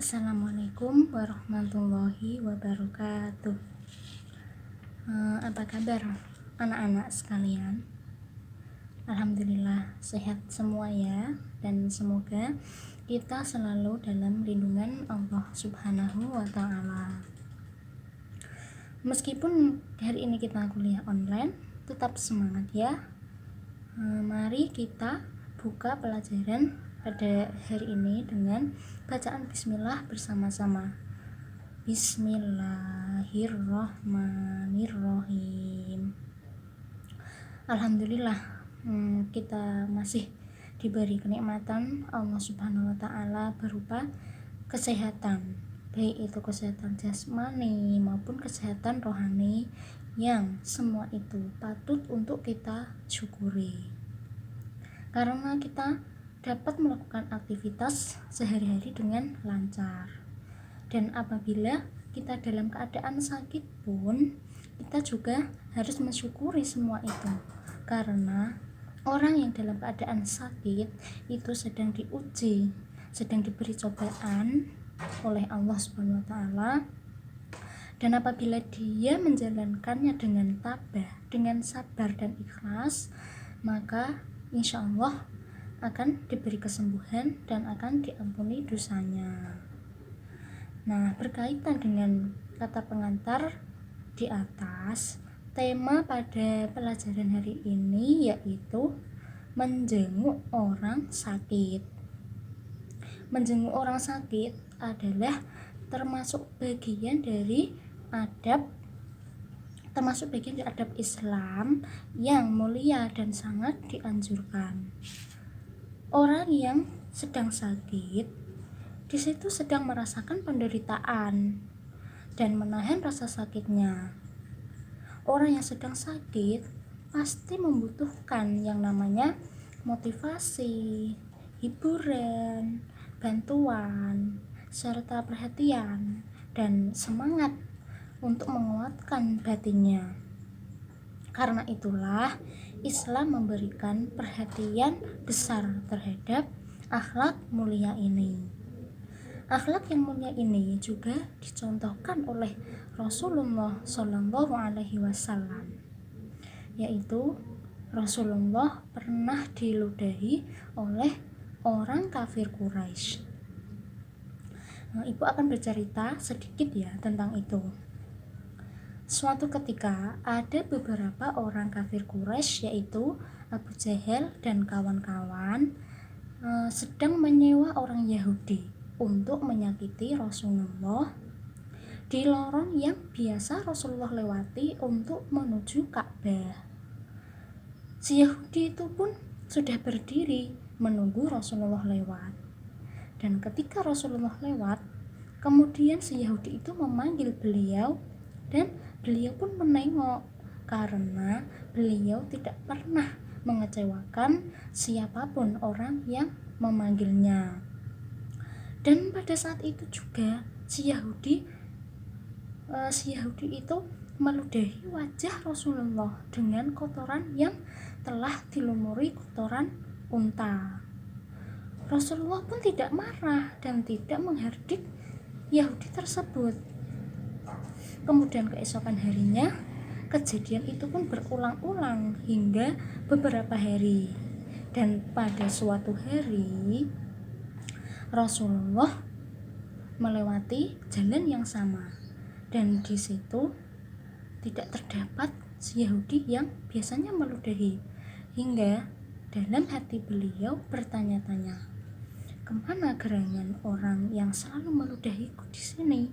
Assalamualaikum warahmatullahi wabarakatuh. Apa kabar anak-anak sekalian? Alhamdulillah sehat semua ya, dan semoga kita selalu dalam lindungan Allah Subhanahu wa Ta'ala. Meskipun hari ini kita kuliah online, tetap semangat ya. Mari kita buka pelajaran pada hari ini dengan bacaan bismillah bersama-sama. Bismillahirrahmanirrahim. Alhamdulillah, kita masih diberi kenikmatan Allah Subhanahu wa Ta'ala berupa kesehatan, baik itu kesehatan jasmani maupun kesehatan rohani, yang semua itu patut untuk kita syukuri karena kita dapat melakukan aktivitas sehari-hari dengan lancar. Dan apabila kita dalam keadaan sakit pun, kita juga harus mensyukuri semua itu, karena orang yang dalam keadaan sakit itu sedang diuji, sedang diberi cobaan oleh Allah Subhanahu wa Ta'ala. Dan apabila dia menjalankannya dengan tabah, dengan sabar dan ikhlas, maka insya Allah akan diberi kesembuhan dan akan diampuni dosanya. Nah, berkaitan dengan kata pengantar di atas, tema pada pelajaran hari ini yaitu menjenguk orang sakit. Menjenguk orang sakit adalah termasuk bagian dari adab Islam yang mulia dan sangat dianjurkan. Orang yang sedang sakit di situ sedang merasakan penderitaan dan menahan rasa sakitnya. Orang yang sedang sakit pasti membutuhkan yang namanya motivasi, hiburan, bantuan, serta perhatian dan semangat untuk menguatkan batinnya. Karena itulah Islam memberikan perhatian besar terhadap akhlak mulia ini. Akhlak yang mulia ini juga dicontohkan oleh Rasulullah Shallallahu Alaihi Wasallam, yaitu Rasulullah pernah diludahi oleh orang kafir Quraisy. Ibu akan bercerita sedikit ya tentang itu. Suatu ketika ada beberapa orang kafir Quraisy, yaitu Abu Jahal dan kawan-kawan, sedang menyewa orang Yahudi untuk menyakiti Rasulullah di lorong yang biasa Rasulullah lewati untuk menuju Ka'bah. Si Yahudi itu pun sudah berdiri menunggu Rasulullah lewat. Dan ketika Rasulullah lewat, kemudian si Yahudi itu memanggil beliau, dan beliau pun menengok karena beliau tidak pernah mengecewakan siapapun orang yang memanggilnya. Dan pada saat itu juga si Yahudi itu meludahi wajah Rasulullah dengan kotoran yang telah dilumuri kotoran unta. Rasulullah pun tidak marah dan tidak menghardik Yahudi tersebut. Kemudian keesokan harinya, kejadian itu pun berulang-ulang hingga beberapa hari. Dan pada suatu hari Rasulullah melewati jalan yang sama, dan di situ tidak terdapat si Yahudi yang biasanya meludahi, hingga dalam hati beliau bertanya-tanya, kemana gerangan orang yang selalu meludahiku di sini?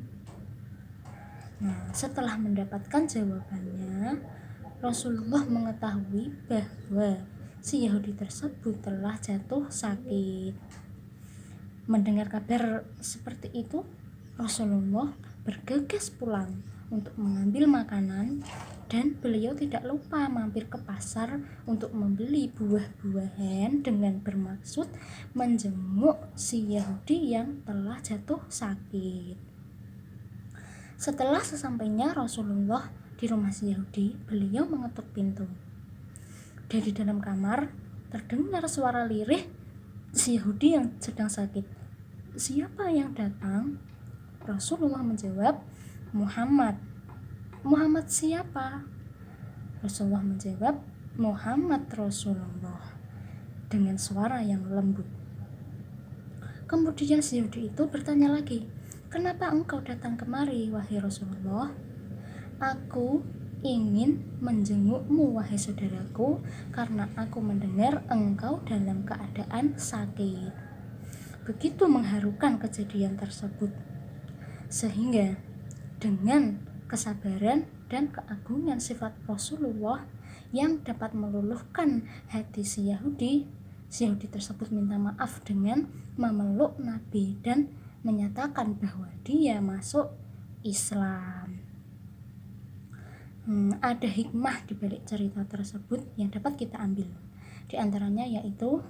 Nah, setelah mendapatkan jawabannya, Rasulullah mengetahui bahwa si Yahudi tersebut telah jatuh sakit. Mendengar kabar seperti itu, Rasulullah bergegas pulang untuk mengambil makanan, dan beliau tidak lupa mampir ke pasar untuk membeli buah-buahan dengan bermaksud menjenguk si Yahudi yang telah jatuh sakit. Setelah sesampainya Rasulullah di rumah si Yahudi, beliau mengetuk pintu. Dari dalam kamar terdengar suara lirih si Yahudi yang sedang sakit. siapa yang datang? Rasulullah menjawab, Muhammad. Muhammad siapa? Rasulullah menjawab, Muhammad Rasulullah, dengan suara yang lembut. Kemudian si Yahudi itu bertanya lagi, kenapa engkau datang kemari, wahai Rasulullah? Aku ingin menjengukmu, wahai saudaraku, karena aku mendengar engkau dalam keadaan sakit. Begitu mengharukan kejadian tersebut, sehingga dengan kesabaran dan keagungan sifat Rasulullah yang dapat meluluhkan hati si Yahudi tersebut minta maaf dengan memeluk Nabi dan menyatakan bahwa dia masuk Islam. Ada hikmah di balik cerita tersebut yang dapat kita ambil. Di antaranya yaitu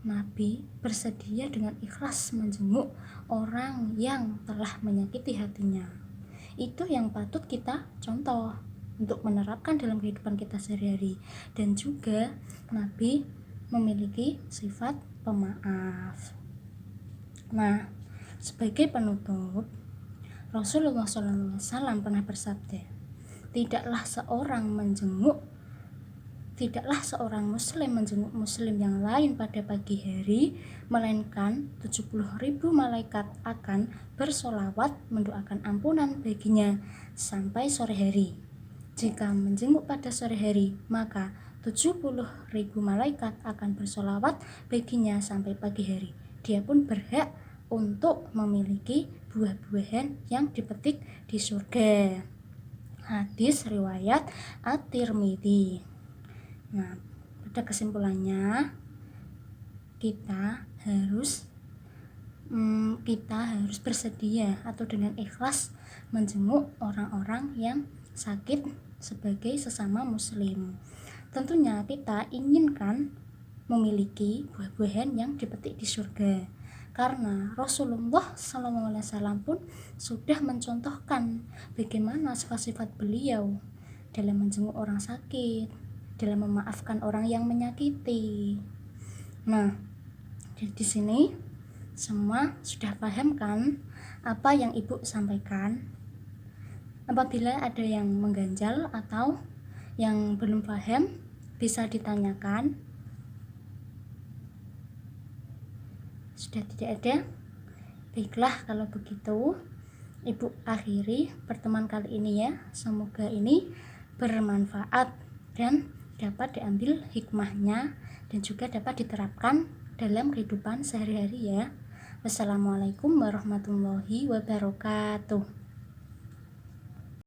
Nabi bersedia dengan ikhlas menjenguk orang yang telah menyakiti hatinya. Itu yang patut kita contoh untuk menerapkan dalam kehidupan kita sehari-hari. Dan juga Nabi memiliki sifat pemaaf. Nah, sebagai penutup, Rasulullah SAW pernah bersabda, tidaklah seorang muslim menjenguk muslim yang lain pada pagi hari, melainkan 70.000 malaikat akan bersolawat mendoakan ampunan baginya sampai sore hari. Jika menjenguk pada sore hari, maka 70.000 malaikat akan bersolawat baginya sampai pagi hari. Dia pun berhak untuk memiliki buah-buahan yang dipetik di surga. Hadis riwayat At-Tirmidzi. Nah, pada kesimpulannya kita harus bersedia atau dengan ikhlas menjenguk orang-orang yang sakit sebagai sesama muslim. Tentunya kita inginkan memiliki buah-buahan yang dipetik di surga, karena Rasulullah SAW pun sudah mencontohkan bagaimana sifat-sifat beliau dalam menjenguk orang sakit, dalam memaafkan orang yang menyakiti. Nah, di sini semua sudah paham kan apa yang Ibu sampaikan? Apabila ada yang mengganjal atau yang belum paham, bisa ditanyakan. Sudah tidak ada? Baiklah, kalau begitu Ibu akhiri pertemuan kali ini ya. Semoga ini bermanfaat dan dapat diambil hikmahnya dan juga dapat diterapkan dalam kehidupan sehari-hari ya. Wassalamualaikum warahmatullahi wabarakatuh.